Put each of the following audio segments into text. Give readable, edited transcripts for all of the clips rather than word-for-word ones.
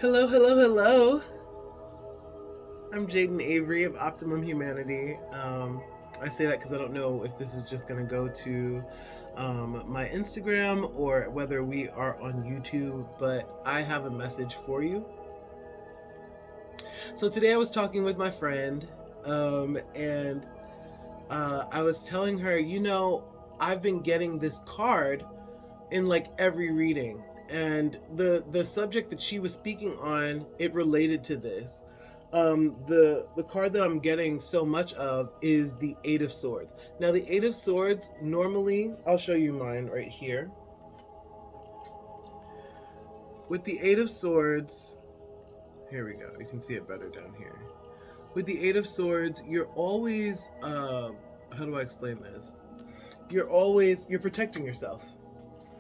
Hello, hello, hello. I'm Jaden Avery of Optimum Humanity. I say that because I don't know if this is just going to go to my Instagram or whether we are on YouTube, but I have a message for you. So today I was talking with my friend, and I was telling her, I've been getting this card in like every reading, and the subject that she was speaking on, it related to this. The card that I'm getting so much of is the Eight of Swords. Now the Eight of Swords, normally, I'll show you mine right here. With the Eight of Swords, here we go, you can see it better down here. With the Eight of Swords, you're always how do I explain this? You're protecting yourself.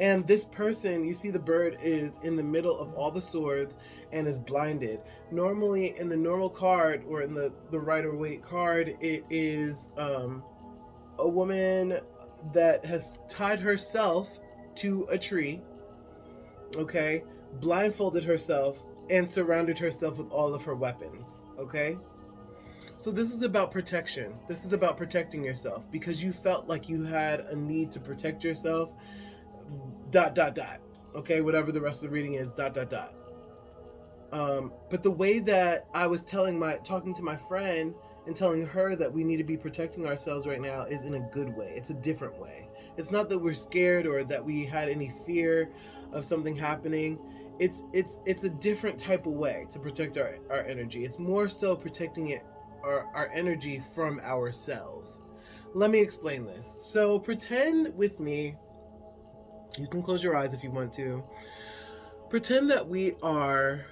And this person, you see the bird is in the middle of all the swords and is blinded. Normally, in the normal card or in the Rider-Waite card, it is a woman that has tied herself to a tree, okay, blindfolded herself, and surrounded herself with all of her weapons, okay? So this is about protection. This is about protecting yourself because you felt like you had a need to protect yourself. ... Okay, whatever the rest of the reading is. ... But the way that I was talking to my friend and telling her that we need to be protecting ourselves right now is in a good way. It's a different way. It's not that we're scared or that we had any fear of something happening. It's a different type of way to protect our energy. It's more so protecting our energy from ourselves. Let me explain this. So pretend with me. You can close your eyes if you want to. Pretend that we are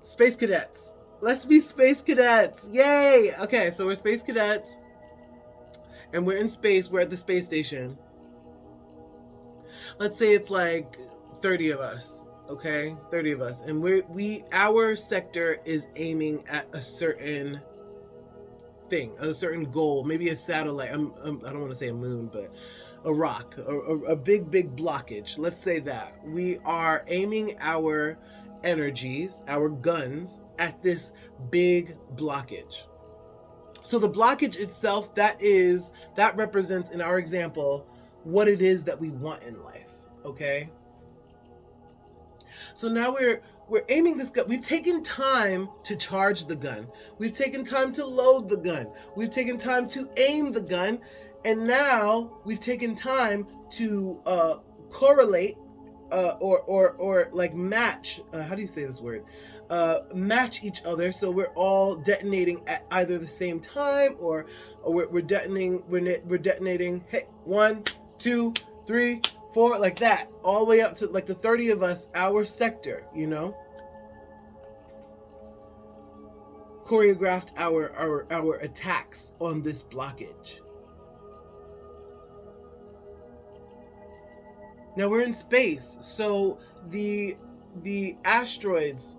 space cadets. Let's be space cadets. Yay! Okay, so we're space cadets. And we're in space. We're at the space station. Let's say it's like 30 of us. Okay? 30 of us. And our sector is aiming at a certain thing, a certain goal, maybe a satellite. I don't want to say a moon, but a rock, a big blockage. Let's say that we are aiming our energies, our guns, at this big blockage. So the blockage itself, that represents, in our example, what it is that we want in life. Okay, so now we're aiming this gun. We've taken time to charge the gun. We've taken time to load the gun. We've taken time to aim the gun. And now we've taken time to correlate or like match. How do you say this word? Match each other. So we're all detonating at either the same time, or we're detonating. We're detonating. Hey, 1, 2, 3, 4, like that, all the way up to like the 30 of us, our sector. Choreographed our attacks on this blockage. Now we're in space, so the asteroids,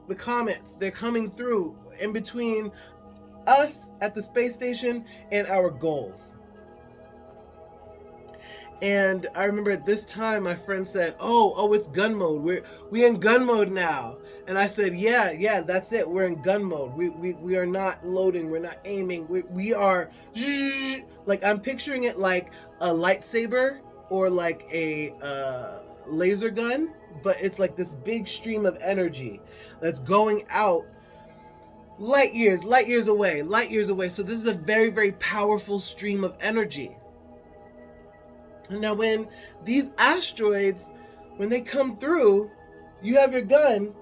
the comets, they're coming through in between us at the space station and our goals. And I remember at this time, my friend said, "Oh, it's gun mode. We're in gun mode now." And I said, "Yeah, that's it. We're in gun mode. We are not loading. We're not aiming. We are like, I'm picturing it like a lightsaber or like a laser gun, but it's like this big stream of energy that's going out light years away. So this is a very, very powerful stream of energy. Now when these asteroids, when they come through, you have your gun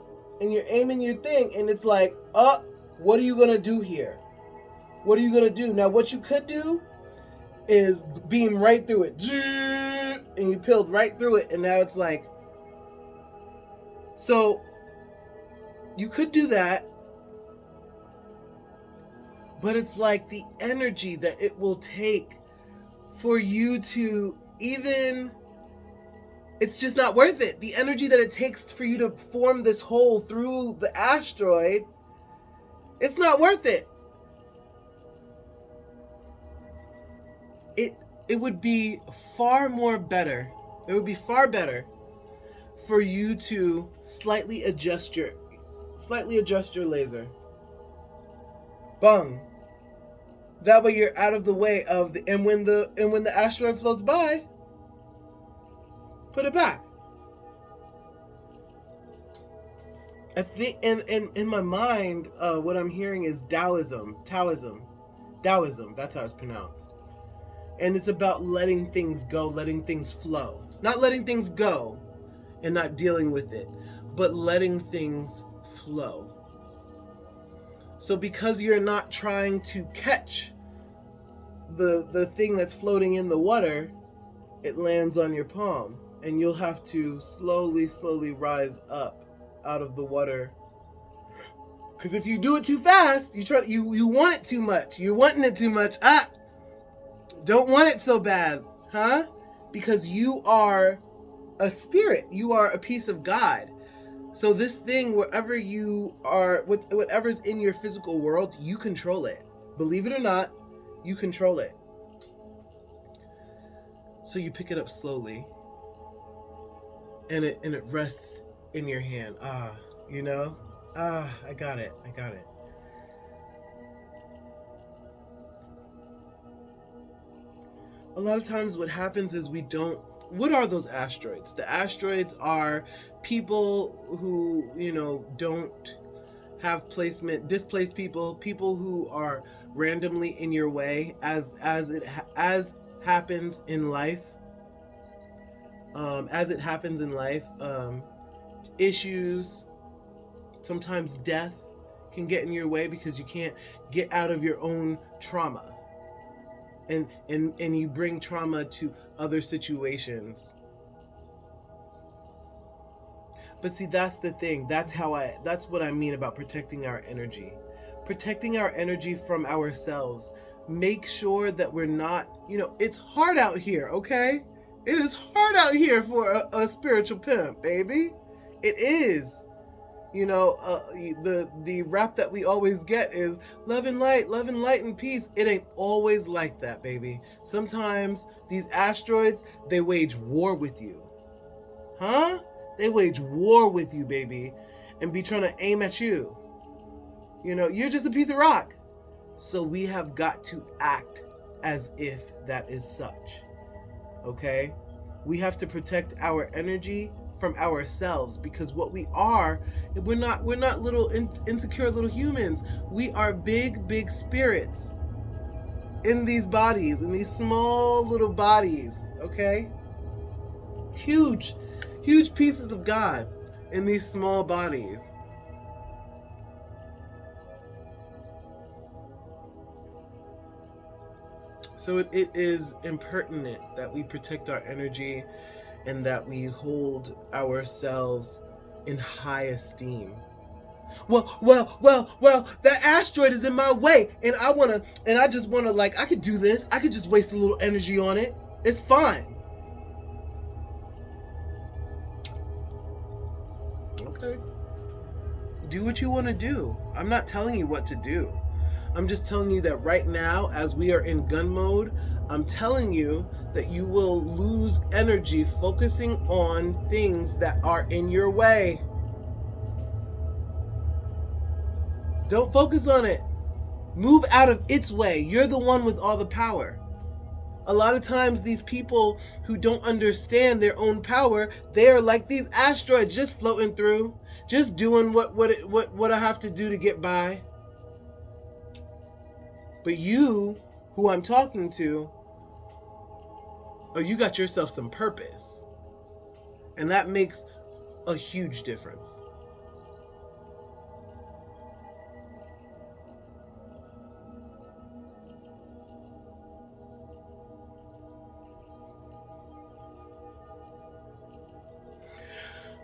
and you're aiming your thing, and it's like, what are you gonna do here? What are you gonna do? Now what you could do is beam right through it, and you peeled right through it, and now it's like, so you could do that, but it's like the energy that it will take for you to even, it's just not worth it. The energy that it takes for you to form this hole through the asteroid, it's not worth it. It would be far better for you to slightly adjust Slightly adjust your laser. Bung. That way you're out of the way of the, and when the asteroid floats by, put it back. I think in my mind, what I'm hearing is Taoism. That's how it's pronounced. And it's about letting things go, letting things flow. Not letting things go and not dealing with it, but letting things flow. So because you're not trying to catch the thing that's floating in the water, it lands on your palm, and you'll have to slowly rise up out of the water. Because if you do it too fast, you want it too much. You're wanting it too much. Don't want it so bad, huh? Because you are a spirit. You are a piece of God. So this thing, wherever you are, whatever's in your physical world, you control it. Believe it or not, you control it. So you pick it up slowly, and it rests in your hand. I got it. A lot of times what happens is what are those asteroids? The asteroids are people who, don't have placement, displaced people who are randomly in your way as happens in life. Issues, sometimes death can get in your way because you can't get out of your own trauma. And you bring trauma to other situations. But see, that's the thing. That's what I mean about protecting our energy. Protecting our energy from ourselves. Make sure that we're not, it's hard out here, okay? It is hard out here for a spiritual pimp, baby. It is. The rap that we always get is love and light and peace. It ain't always like that, baby. Sometimes these asteroids, they wage war with you. Huh? They wage war with you, baby, and be trying to aim at you. You're just a piece of rock. So we have got to act as if that is such. Okay? We have to protect our energy from ourselves, because what we are, we're not little insecure little humans. We are big spirits in these bodies, in these small little bodies, okay? Huge pieces of God in these small bodies. So it is impertinent that we protect our energy and that we hold ourselves in high esteem. Well, that asteroid is in my way, and I just wanna, I could do this. I could just waste a little energy on it. It's fine. Okay. Do what you want to do. I'm not telling you what to do. I'm just telling you that right now, as we are in gun mode, I'm telling you that you will lose energy focusing on things that are in your way. Don't focus on it. Move out of its way. You're the one with all the power. A lot of times these people who don't understand their own power, they're like these asteroids just floating through, just doing what I have to do to get by. But you, who I'm talking to, you got yourself some purpose. And that makes a huge difference.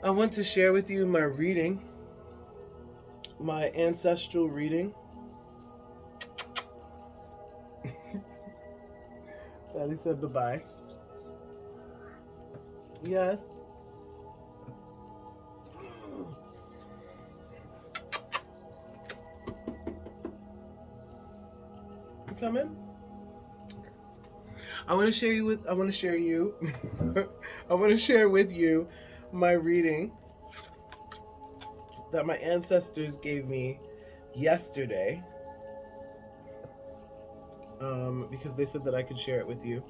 I want to share with you my reading, my ancestral reading. Daddy said bye-bye. Yes. You coming? I want to share with you my reading that my ancestors gave me yesterday, because they said that I could share it with you.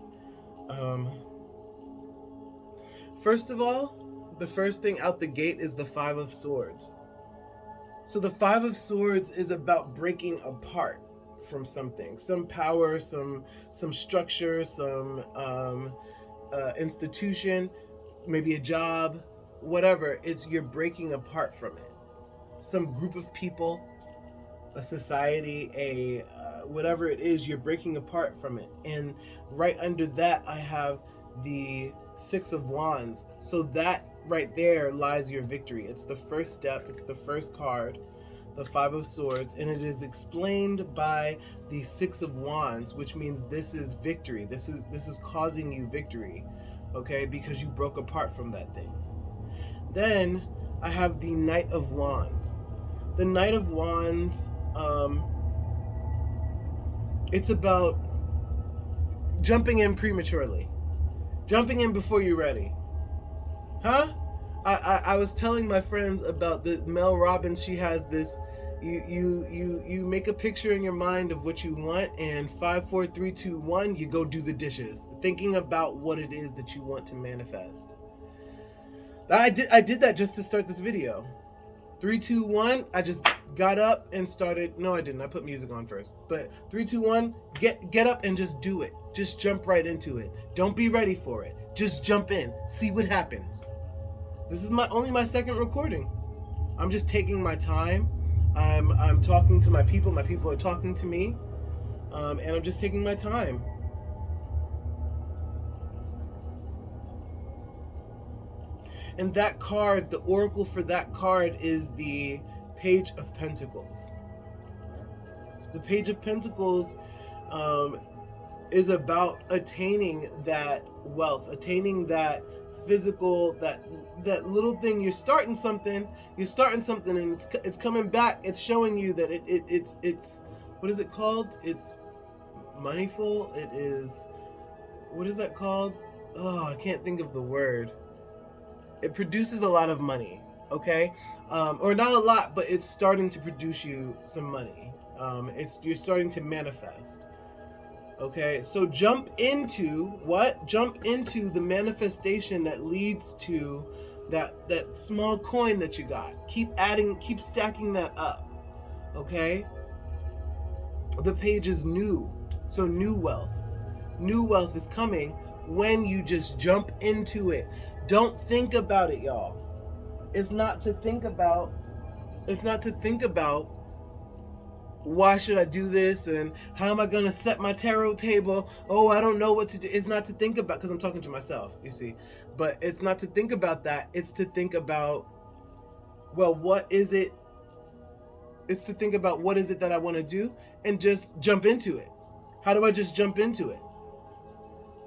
First of all, the first thing out the gate is the Five of Swords. So the Five of Swords is about breaking apart from something, some power, some structure, some institution, maybe a job, whatever. It's you're breaking apart from it. Some group of people, a society, a whatever it is, you're breaking apart from it. And right under that, I have the Six of Wands. So that right there lies your victory. It's the first step. It's the first card, the Five of Swords, and it is explained by the Six of Wands, which means this is victory. This is causing you victory, okay? Because you broke apart from that thing. Then I have the Knight of Wands. The Knight of Wands, it's about jumping in prematurely, jumping in before you're ready. Huh? I was telling my friends about the Mel Robbins. She has this. You make a picture in your mind of what you want, and 5, 4, 3, 2, 1, you go do the dishes, thinking about what it is that you want to manifest. I did that just to start this video. 3, 2, 1. I just got up and started. No, I didn't. I put music on first. But 3, 2, 1. Get up and just do it. Just jump right into it. Don't be ready for it. Just jump in. See what happens. This is only my second recording. I'm just taking my time. I'm talking to my people. My people are talking to me, and I'm just taking my time. And that card, the oracle for that card, is the Page of Pentacles. The Page of Pentacles is about attaining that wealth, attaining that physical, that little thing. You're starting something, and it's coming back. It's showing you that it's what is it called? It's moneyful. It is, what is that called? Oh, I can't think of the word. It produces a lot of money, okay? Or not a lot, but it's starting to produce you some money. You're starting to manifest. Okay, so jump into what? Jump into the manifestation that leads to that small coin that you got. Keep stacking that up. Okay? The page is new. So new wealth. New wealth is coming when you just jump into it. Don't think about it, y'all. It's not to think about. Why should I do this, and how am I going to set my tarot table? Oh, I don't know what to do. It's not to think about, because I'm talking to myself, you see. But it's not to think about that. It's to think about, well, what is it? It's to think about what is it that I want to do, and just jump into it. How do I just jump into it?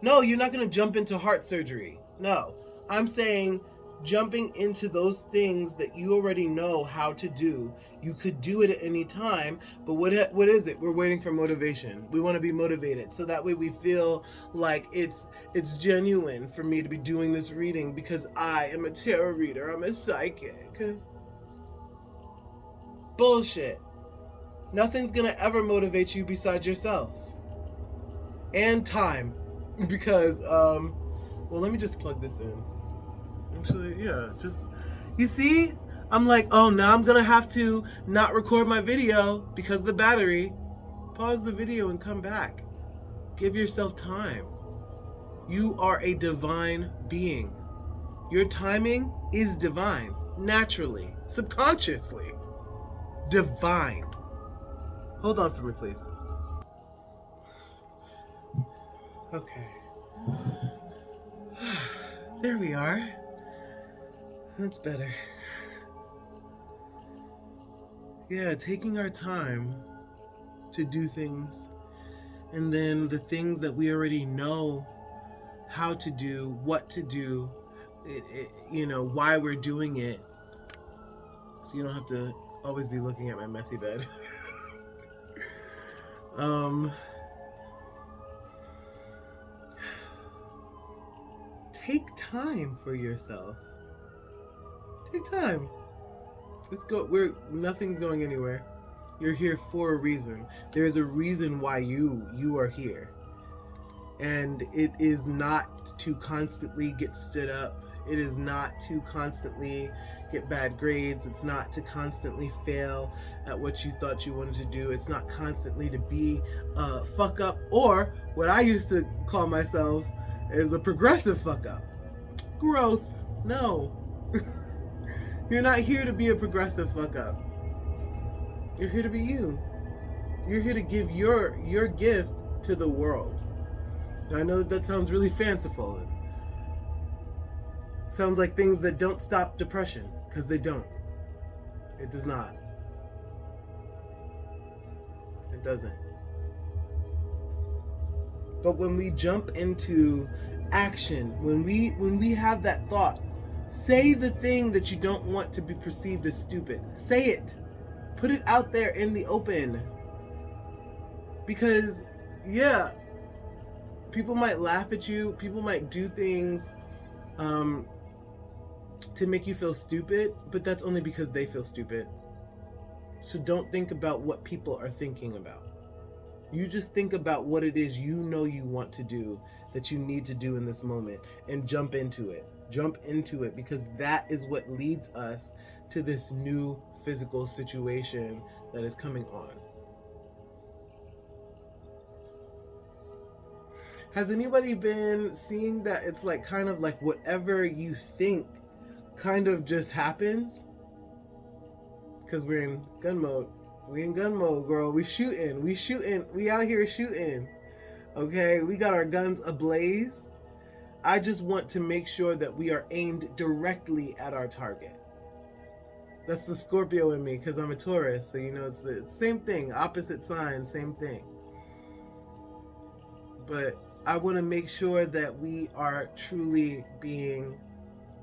No, you're not going to jump into heart surgery. No, I'm saying jumping into those things that you already know how to do. You could do it at any time, but what is it? We're waiting for motivation. We want to be motivated, so that way we feel like it's genuine for me to be doing this reading, because I am a tarot reader. I'm a psychic. Bullshit. Nothing's gonna ever motivate you besides yourself and time, because well, let me just plug this in. Actually, yeah, just, you see, I'm like, oh, now I'm gonna have to not record my video because of the battery. Pause the video and come back. Give yourself time. You are a divine being. Your timing is divine, naturally, subconsciously. Divine. Hold on for me, please. Okay. There we are. That's better. Yeah, taking our time to do things, and then the things that we already know how to do, what to do, why we're doing it. So you don't have to always be looking at my messy bed. Take time for yourself. Take time. Let's go. Nothing's going anywhere. You're here for a reason. There's a reason why you are here. And it is not to constantly get stood up. It is not to constantly get bad grades. It's not to constantly fail at what you thought you wanted to do. It's not constantly to be a fuck up, or what I used to call myself is a progressive fuck up. Growth. No. You're not here to be a progressive fuck up. You're here to be you. You're here to give your gift to the world. Now, I know that sounds really fanciful. It sounds like things that don't stop depression, because they don't. It does not. It doesn't. But when we jump into action, when we have that thought, say the thing that you don't want to be perceived as stupid. Say it. Put it out there in the open. Because, yeah, people might laugh at you. People might do things to make you feel stupid, but that's only because they feel stupid. So don't think about what people are thinking about. You just think about what it is you know you want to do, that you need to do in this moment, and jump into it. Jump into it, because that is what leads us to this new physical situation that is coming on. Has anybody been seeing that it's like kind of like whatever you think kind of just happens? It's because we're in gun mode. We in gun mode, girl. We shooting. We out here shooting. Okay, we got our guns ablaze. I just want to make sure that we are aimed directly at our target. That's the Scorpio in me, because I'm a Taurus. So, you know, it's the same thing. Opposite sign, same thing. But I want to make sure that we are truly being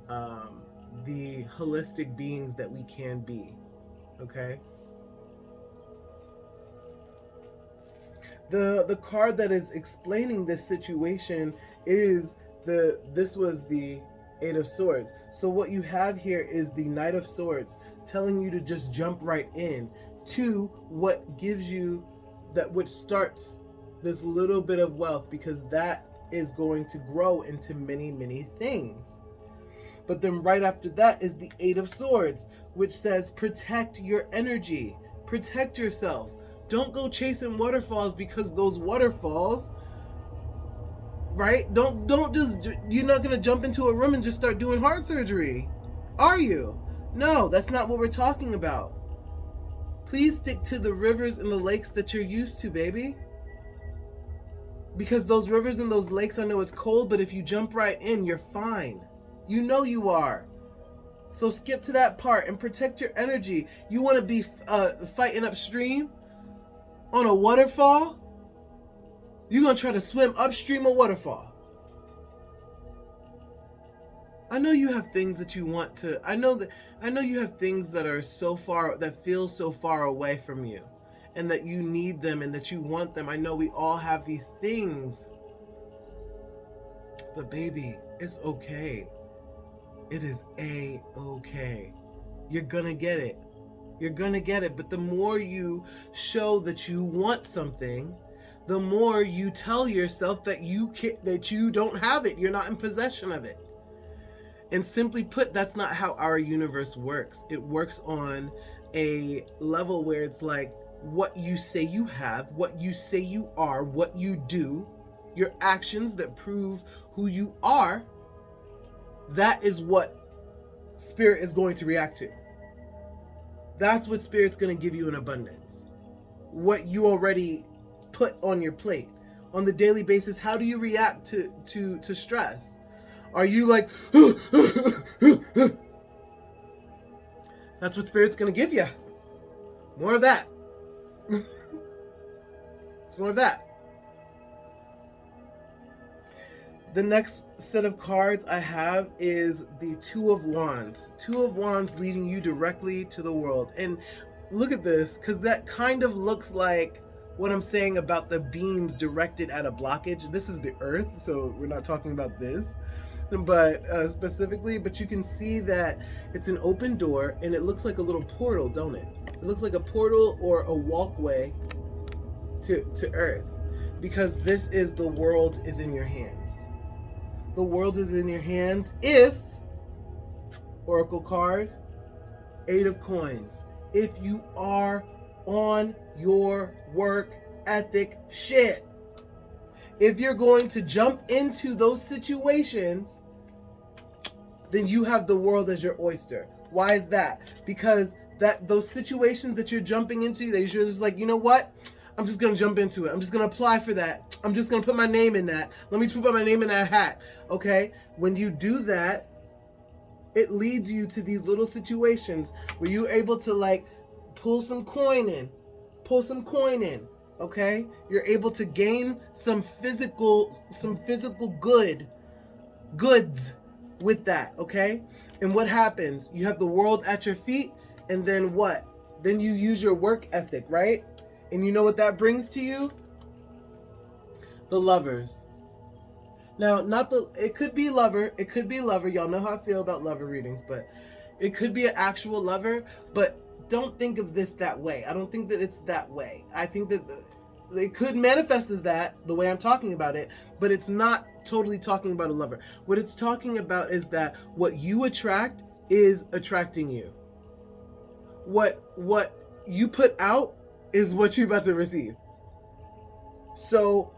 the holistic beings that we can be. Okay? The card that is explaining this situation is this was the Eight of Swords. So what you have here is the Knight of Swords telling you to just jump right in to what gives you that, which starts this little bit of wealth, because that is going to grow into many, many things. But then right after that is the Eight of Swords, which says protect your energy, protect yourself. Don't go chasing waterfalls, because those waterfalls, right? Don't just, you're not going to jump into a room and just start doing heart surgery, are you? No, that's not what we're talking about. Please stick to the rivers and the lakes that you're used to, baby. Because those rivers and those lakes, I know it's cold, but if you jump right in, you're fine. You know you are. So skip to that part and protect your energy. You want to be fighting upstream on a waterfall? You're going to try to swim upstream a waterfall. I know you have things that you want to, I know you have things that are so far, that feel so far away from you, and that you need them and that you want them. I know we all have these things. But baby, it's okay. It is A-okay. You're gonna get it. You're gonna get it. But the more you show that you want something, the more you tell yourself that you don't have it. You're not in possession of it. And simply put, that's not how our universe works. It works on a level where it's like what you say you have, what you say you are, what you do, your actions that prove who you are. That is what spirit is going to react to. That's what spirit's going to give you in abundance. What you already put on your plate on the daily basis. How do you react to stress? Are you like, that's what spirit's going to give you. More of that. It's more of that. The next set of cards I have is the Two of Wands. Two of Wands leading you directly to the world. And look at this, because that kind of looks like what I'm saying about the beams directed at a blockage. This is the earth, so we're not talking about this. but specifically, but you can see that it's an open door and it looks like a little portal, don't it? It looks like a portal or a walkway to Earth, because this is the world is in your hands. The world is in your hands if, Oracle card, 8 of Coins, if you are on your work ethic shit. If you're going to jump into those situations, then you have the world as your oyster. Why is that? Because those situations that you're jumping into, that you're just like, you know what? I'm just going to jump into it. I'm just going to apply for that. I'm just going to put my name in that. Let me put my name in that hat. Okay? When you do that, it leads you to these little situations where you're able to like pull some coin in. Okay? You're able to gain some physical goods with that, okay? And what happens? You have the world at your feet, and then what? Then you use your work ethic, right? And you know what that brings to you? The Lovers. Now, it could be lover. Y'all know how I feel about lover readings, but it could be an actual lover, but don't think of this that way. I don't think that it's that way. I think that it could manifest as that, the way I'm talking about it, but it's not totally talking about a lover. What it's talking about is that what you attract is attracting you. What you put out is what you're about to receive. So,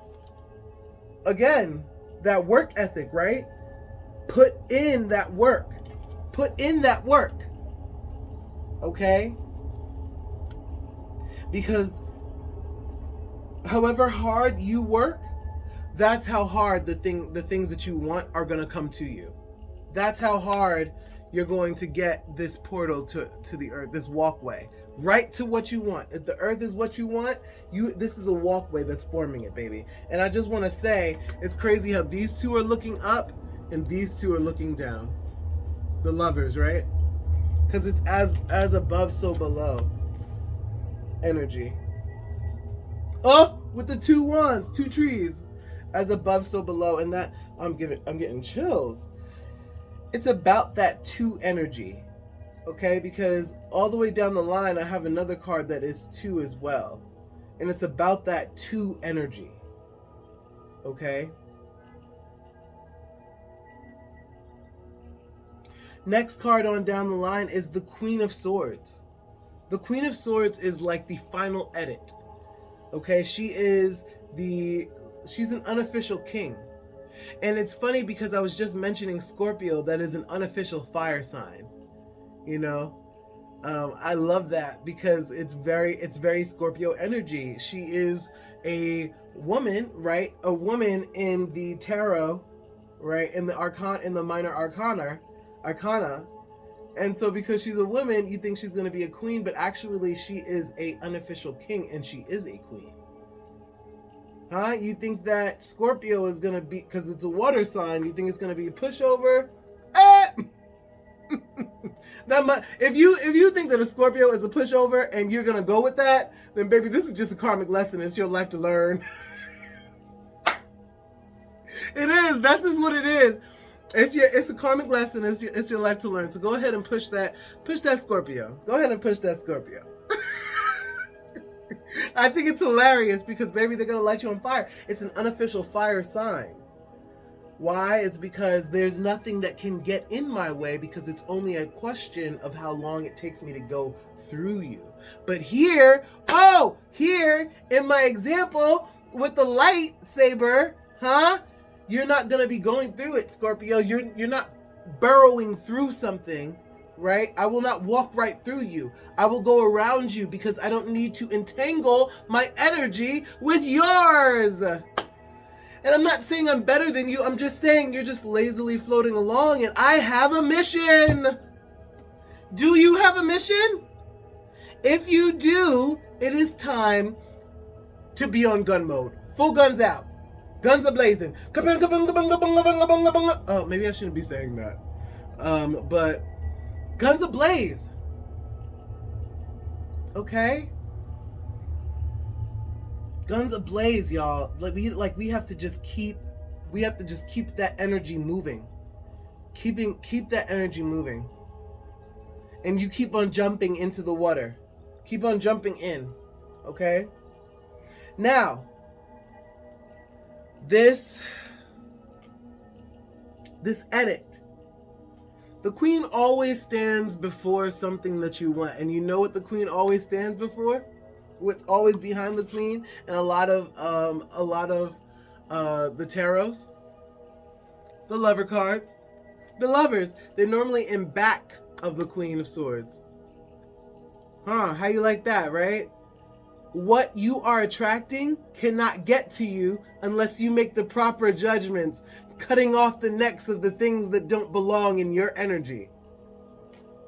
again, that work ethic, right? Put in that work. Okay? Because however hard you work, that's how hard the things that you want are going to come to you. That's how hard you're going to get this portal to the earth, this walkway, right to what you want. If the earth is what you want, this is a walkway that's forming it, baby. And I just want to say, it's crazy how these two are looking up and these two are looking down. The Lovers, right? Because it's as above, so below energy. Oh, with the 2 wands, 2 trees, as above, so below, and that I'm getting chills. It's about that 2 energy, okay? Because all the way down the line, I have another card that is 2 as well, and it's about that 2 energy, okay? Next card on down the line is the Queen of Swords. The Queen of Swords is like the final edit. Okay, she's an unofficial king. And it's funny because I was just mentioning Scorpio, that is an unofficial fire sign. You know, I love that because it's very Scorpio energy. She is a woman, right? A woman in the tarot, right? In the minor arcana. And so because she's a woman, you think she's going to be a queen, but actually she is a unofficial king and she is a queen. Huh? You think that Scorpio is going to be, because it's a water sign, you think it's going to be a pushover? If you think that a Scorpio is a pushover and you're going to go with that, then baby, this is just a karmic lesson. It's your life to learn. It is. That's just what it is. It's a karmic lesson. It's your life to learn. So go ahead and push that Scorpio. Go ahead and push that Scorpio. I think it's hilarious because baby, they're gonna light you on fire. It's an unofficial fire sign. Why? It's because there's nothing that can get in my way because it's only a question of how long it takes me to go through you. But here in my example with the lightsaber, huh? You're not going to be going through it, Scorpio. You're not burrowing through something, right? I will not walk right through you. I will go around you because I don't need to entangle my energy with yours. And I'm not saying I'm better than you. I'm just saying you're just lazily floating along and I have a mission. Do you have a mission? If you do, it is time to be on gun mode. Full guns out. Guns are blazing. Oh, maybe I shouldn't be saying that. But guns ablaze. Okay? Guns ablaze, y'all. We have to just keep that energy moving. keep that energy moving. And you keep on jumping into the water. Keep on jumping in. Okay? Now, this edict. The Queen always stands before something that you want. And you know what the Queen always stands before? What's always behind the Queen and a lot of the tarots? The Lover card. The Lovers, they're normally in back of the Queen of Swords. How you like that, right? What you are attracting cannot get to you unless you make the proper judgments, cutting off the necks of the things that don't belong in your energy.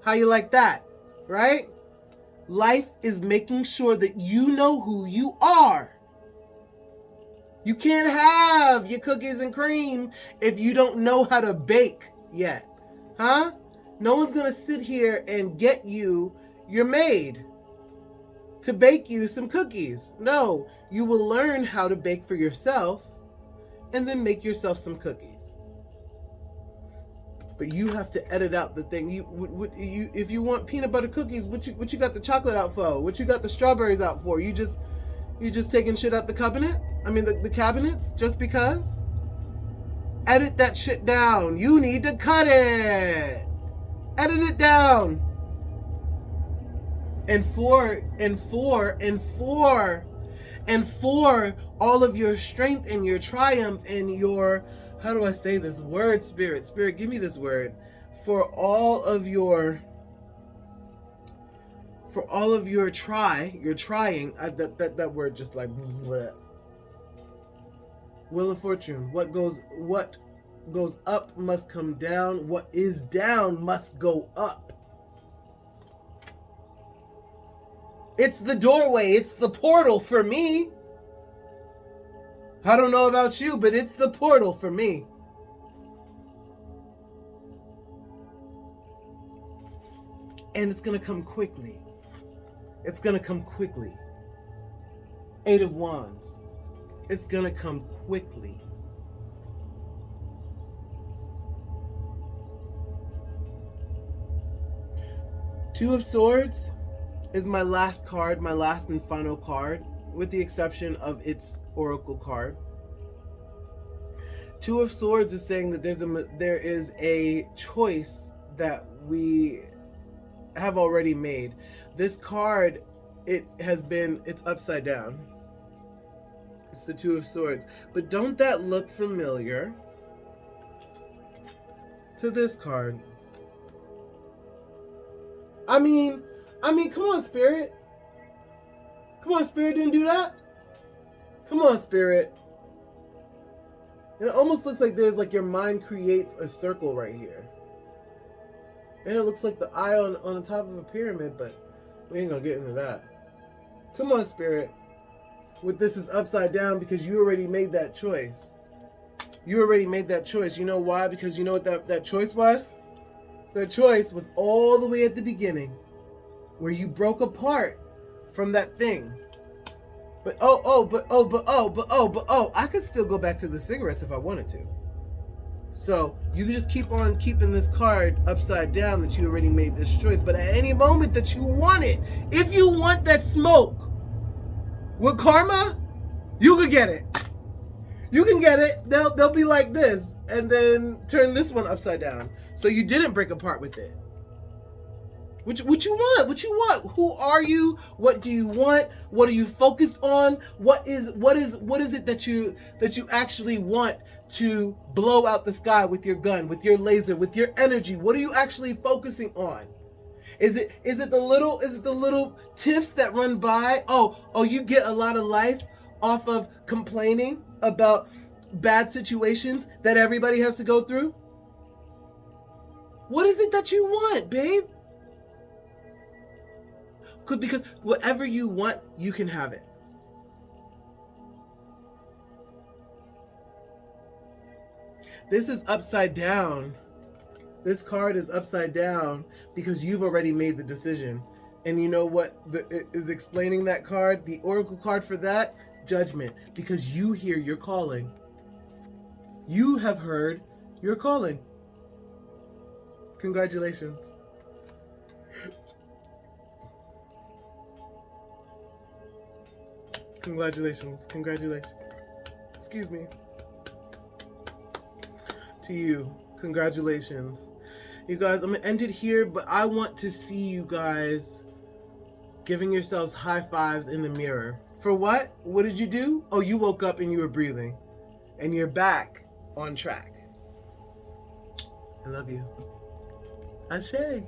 How you like that, right? Life is making sure that you know who you are. You can't have your cookies and cream if you don't know how to bake yet. No one's gonna sit here and get you your maid to bake you some cookies. No, you will learn how to bake for yourself and then make yourself some cookies. But you have to edit out the thing. If you want peanut butter cookies, what you got the chocolate out for? What you got the strawberries out for? You just taking shit out the cabinet? I mean the cabinets just because? Edit that shit down. You need to cut it. Edit it down. And for all of your strength and your triumph and your, how do I say this word, Spirit, give me this word. For all of your trying, that word just like bleh. Wheel of Fortune. What goes up must come down. What is down must go up. It's the doorway. It's the portal for me. I don't know about you, but it's the portal for me. And it's going to come quickly. It's going to come quickly. 8 of Wands. It's going to come quickly. Two of Swords is my last card, my last and final card, with the exception of its oracle card. Two of Swords is saying that there is a choice that we have already made. This card, it's upside down. It's the Two of Swords. But don't that look familiar to this card? I mean, come on, Spirit. Come on, Spirit, didn't do that? Come on, Spirit. And it almost looks like there's like your mind creates a circle right here. And it looks like the eye on the top of a pyramid, but we ain't gonna get into that. Come on, Spirit. This is upside down because you already made that choice. You already made that choice. You know why? Because you know what that choice was? That choice was all the way at the beginning, where you broke apart from that thing. But I could still go back to the cigarettes if I wanted to. So you can just keep on keeping this card upside down that you already made this choice. But at any moment that you want it, if you want that smoke with karma, you could get it. You can get it. They'll be like this and then turn this one upside down. So you didn't break apart with it. What you want? What you want? Who are you? What do you want? What are you focused on? What is it that you actually want to blow out the sky with your gun, with your laser, with your energy? What are you actually focusing on? Is it the little tiffs that run by? Oh, you get a lot of life off of complaining about bad situations that everybody has to go through? What is it that you want, babe? Because whatever you want, you can have it. This is upside down. This card is upside down because you've already made the decision. And you know what is explaining that card? The oracle card for that? Judgment. Because you hear your calling. You have heard your calling. Congratulations. Congratulations. Congratulations. Excuse me. To you. Congratulations. You guys, I'm going to end it here, but I want to see you guys giving yourselves high fives in the mirror. For what? What did you do? Oh, you woke up and you were breathing. And you're back on track. I love you. Ashe.